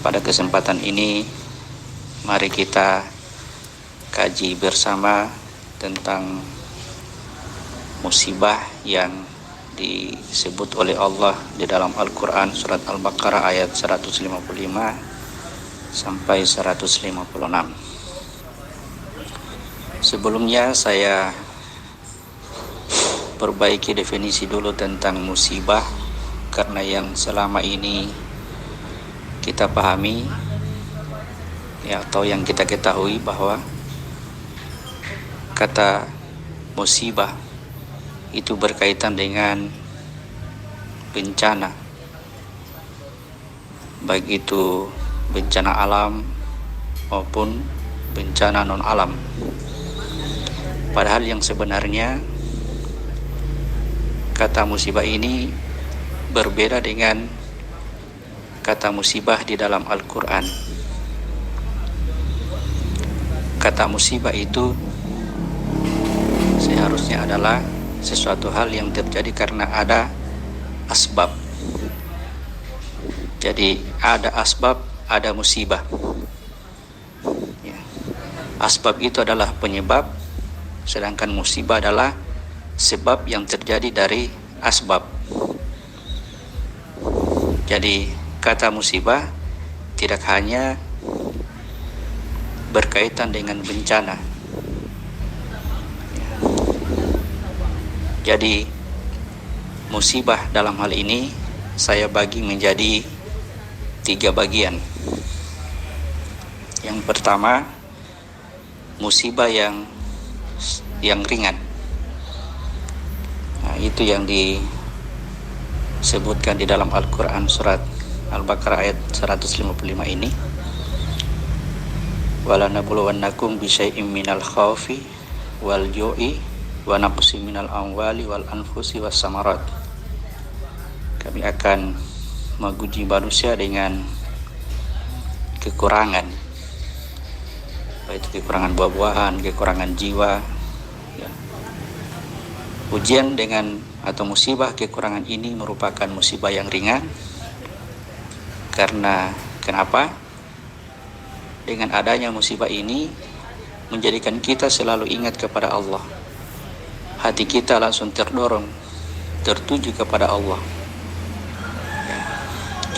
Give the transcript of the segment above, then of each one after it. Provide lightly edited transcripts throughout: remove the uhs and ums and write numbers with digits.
Pada kesempatan ini, mari kita kaji bersama tentang musibah yang disebut oleh Allah di dalam Al-Quran surat Al-Baqarah ayat 155 sampai 156. Sebelumnya saya perbaiki definisi dulu tentang musibah, karena yang selama ini kita pahami atau yang kita ketahui bahwa kata musibah itu berkaitan dengan bencana, baik itu bencana alam maupun bencana non alam. Padahal yang sebenarnya kata musibah ini berbeda dengan kata musibah di dalam Al-Quran. Kata musibah itu seharusnya adalah sesuatu hal yang terjadi karena ada asbab. Jadi ada asbab, ada musibah. Asbab itu adalah penyebab, sedangkan musibah adalah sebab yang terjadi dari asbab. Jadi kata musibah tidak hanya berkaitan dengan bencana. Jadi musibah dalam hal ini saya bagi menjadi 3 bagian. Yang pertama, musibah yang ringan. Itu yang disebutkan di dalam Al-Quran surat Al-Baqarah ayat 155 ini. Walanabluwannakum bisyai'im minal khawfi wal ju'i wa naqsi minal amwali wal anfusi was samarat. Kami akan menguji manusia dengan kekurangan, baik itu kekurangan buah-buahan, kekurangan jiwa. Ujian dengan atau musibah kekurangan ini merupakan musibah yang ringan. Karena kenapa? Dengan adanya musibah ini menjadikan kita selalu ingat kepada Allah. Hati kita langsung terdorong, tertuju kepada Allah.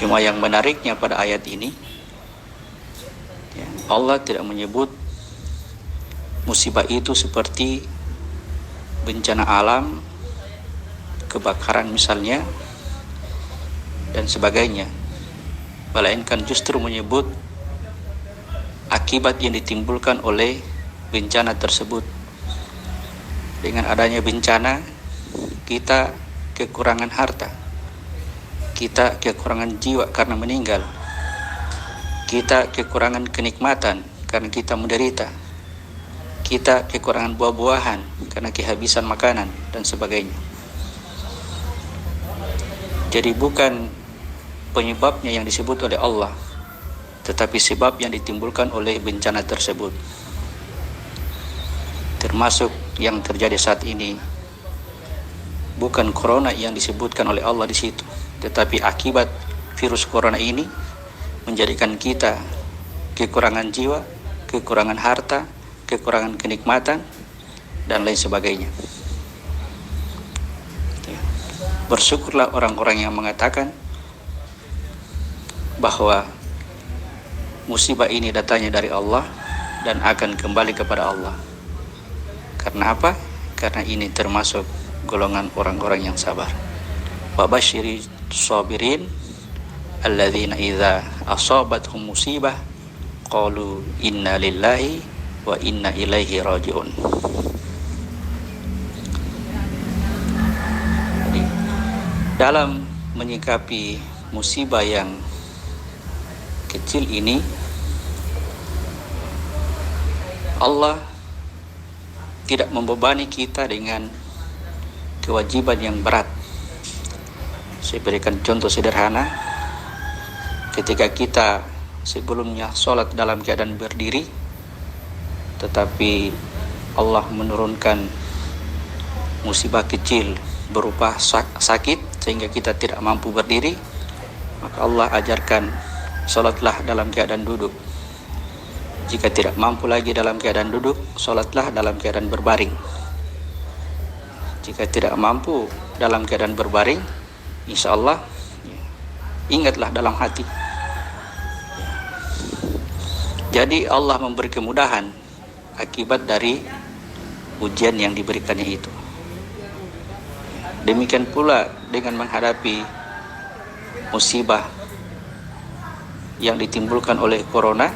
Cuma yang menariknya pada ayat ini, Allah tidak menyebut musibah itu seperti bencana alam, kebakaran misalnya, dan sebagainya. Melainkan justru menyebut akibat yang ditimbulkan oleh bencana tersebut. Dengan adanya bencana, kita kekurangan harta, kita kekurangan jiwa karena meninggal, kita kekurangan kenikmatan karena kita menderita, kita kekurangan buah-buahan karena kehabisan makanan dan sebagainya. Jadi bukan penyebabnya yang disebut oleh Allah, tetapi sebab yang ditimbulkan oleh bencana tersebut. Termasuk yang terjadi saat ini, bukan corona yang disebutkan oleh Allah di situ, tetapi akibat virus corona ini menjadikan kita kekurangan jiwa, kekurangan harta, kekurangan kenikmatan, dan lain sebagainya. Bersyukurlah orang-orang yang mengatakan bahwa musibah ini datangnya dari Allah dan akan kembali kepada Allah. Karena apa? Karena ini termasuk golongan orang-orang yang sabar. Wa basyiri sabirin alladzina idza asabathum musibah qalu inna lillahi wa inna ilaihi raji'un. Jadi, dalam menyikapi musibah yang kecil ini, Allah tidak membebani kita dengan kewajiban yang berat. Saya berikan contoh sederhana. Ketika kita sebelumnya sholat dalam keadaan berdiri, tetapi Allah menurunkan musibah kecil berupa sakit sehingga kita tidak mampu berdiri, maka Allah ajarkan sholatlah dalam keadaan duduk. Jika tidak mampu lagi dalam keadaan duduk, sholatlah dalam keadaan berbaring. Jika tidak mampu dalam keadaan berbaring, insya Allah ingatlah dalam hati. Jadi Allah memberi kemudahan akibat dari ujian yang diberikannya itu. Demikian pula dengan menghadapi musibah yang ditimbulkan oleh corona,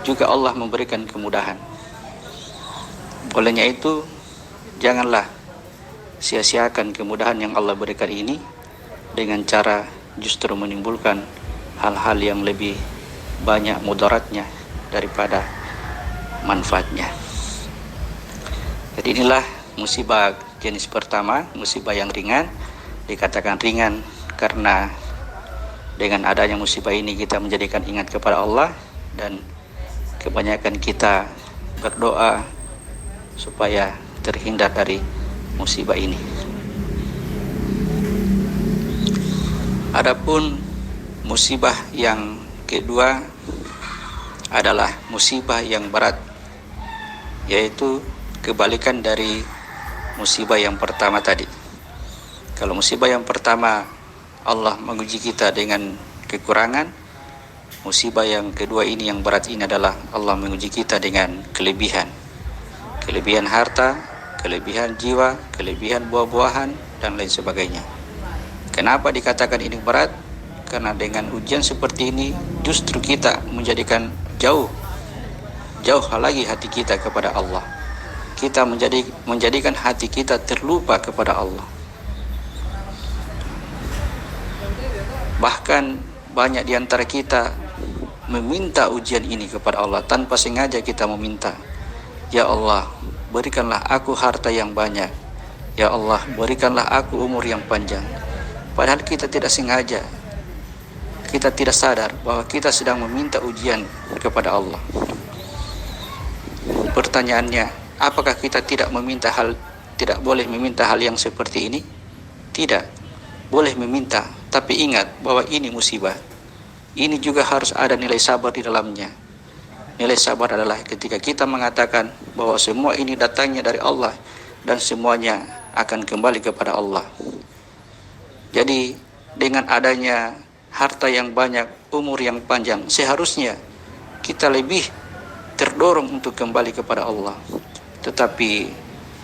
juga Allah memberikan kemudahan. Olehnya itu, janganlah sia-siakan kemudahan yang Allah berikan ini dengan cara justru menimbulkan hal-hal yang lebih banyak mudaratnya daripada manfaatnya. Jadi inilah musibah jenis pertama, musibah yang ringan. Dikatakan ringan karena dengan adanya musibah ini kita menjadikan ingat kepada Allah, dan kebanyakan kita berdoa supaya terhindar dari musibah ini. Adapun musibah yang kedua adalah musibah yang berat, yaitu kebalikan dari musibah yang pertama tadi. Kalau musibah yang pertama Allah menguji kita dengan kekurangan, musibah yang kedua ini yang berat ini adalah Allah menguji kita dengan kelebihan. Kelebihan harta, kelebihan jiwa, kelebihan buah-buahan, dan lain sebagainya. Kenapa dikatakan ini berat? Karena dengan ujian seperti ini justru kita menjadikan jauh lagi hati kita kepada Allah. Kita menjadikan hati kita terlupa kepada Allah. Bahkan banyak di antara kita meminta ujian ini kepada Allah tanpa sengaja. Kita meminta, ya Allah, berikanlah aku harta yang banyak. Ya Allah, berikanlah aku umur yang panjang. Padahal kita tidak sengaja, kita tidak sadar bahwa kita sedang meminta ujian kepada Allah. Pertanyaannya, apakah kita tidak boleh meminta hal yang seperti ini? Tidak, boleh meminta, tapi ingat bahwa ini musibah. Ini juga harus ada nilai sabar di dalamnya. Nilai sabar adalah ketika kita mengatakan bahwa semua ini datangnya dari Allah dan semuanya akan kembali kepada Allah. Jadi dengan adanya harta yang banyak, umur yang panjang, seharusnya kita lebih terdorong untuk kembali kepada Allah. Tetapi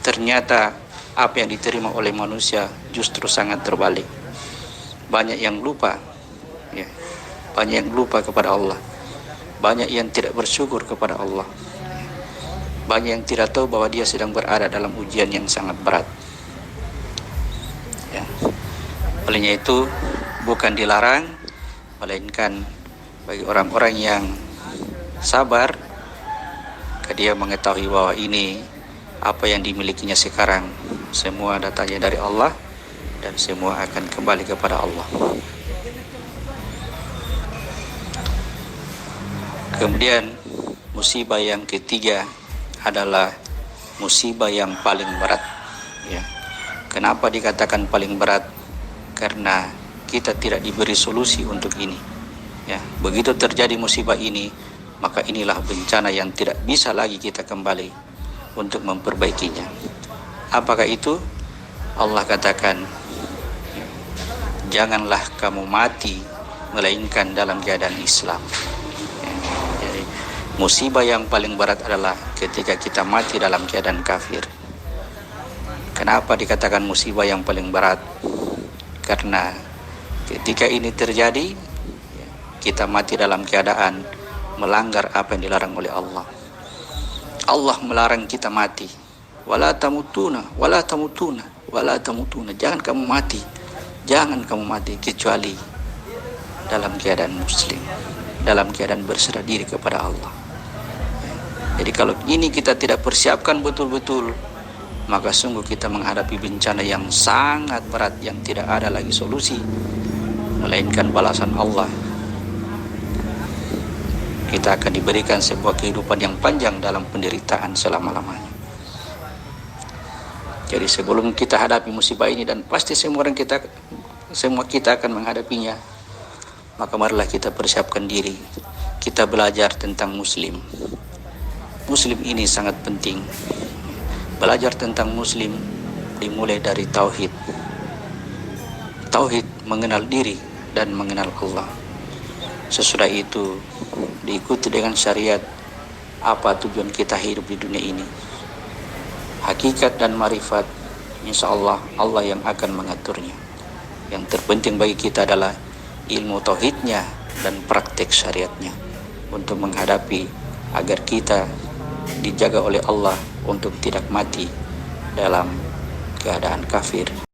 ternyata apa yang diterima oleh manusia justru sangat terbalik. Banyak yang lupa, ya. Banyak yang lupa kepada Allah. Banyak yang tidak bersyukur kepada Allah. Banyak yang tidak tahu bahwa dia sedang berada dalam ujian yang sangat berat. Ya. Olehnya itu bukan dilarang, melainkan bagi orang-orang yang sabar, dia mengetahui bahwa ini apa yang dimilikinya sekarang semua datanya dari Allah dan semua akan kembali kepada Allah. Kemudian musibah yang ketiga adalah musibah yang paling berat, ya. Kenapa dikatakan paling berat? Karena kita tidak diberi solusi untuk ini, ya. Begitu terjadi musibah ini, maka inilah bencana yang tidak bisa lagi kita kembali untuk memperbaikinya. Apakah itu? Allah katakan, janganlah kamu mati melainkan dalam keadaan Islam. Jadi musibah yang paling berat adalah ketika kita mati dalam keadaan kafir. Kenapa dikatakan musibah yang paling berat? Karena ketika ini terjadi, kita mati dalam keadaan melanggar apa yang dilarang oleh Allah. Allah melarang kita mati. Wala tamutuna, wala tamutuna, wala tamutuna. Jangan kamu mati. Jangan kamu mati kecuali dalam keadaan muslim, dalam keadaan berserah diri kepada Allah. Jadi kalau ini kita tidak persiapkan betul-betul, maka sungguh kita menghadapi bencana yang sangat berat yang tidak ada lagi solusi melainkan balasan Allah. Kita akan diberikan sebuah kehidupan yang panjang dalam penderitaan selama-lamanya. Jadi sebelum kita hadapi musibah ini, dan pasti semua kita akan menghadapinya, maka marilah kita persiapkan diri. Kita belajar tentang Muslim. Muslim ini sangat penting. Belajar tentang Muslim dimulai dari tauhid. Tauhid mengenal diri dan mengenal Allah. Sesudah itu diikuti dengan syariat, apa tujuan kita hidup di dunia ini. Hakikat dan marifat, insya Allah Allah yang akan mengaturnya. Yang terpenting bagi kita adalah ilmu tauhidnya dan praktek syariatnya untuk menghadapi agar kita dijaga oleh Allah untuk tidak mati dalam keadaan kafir.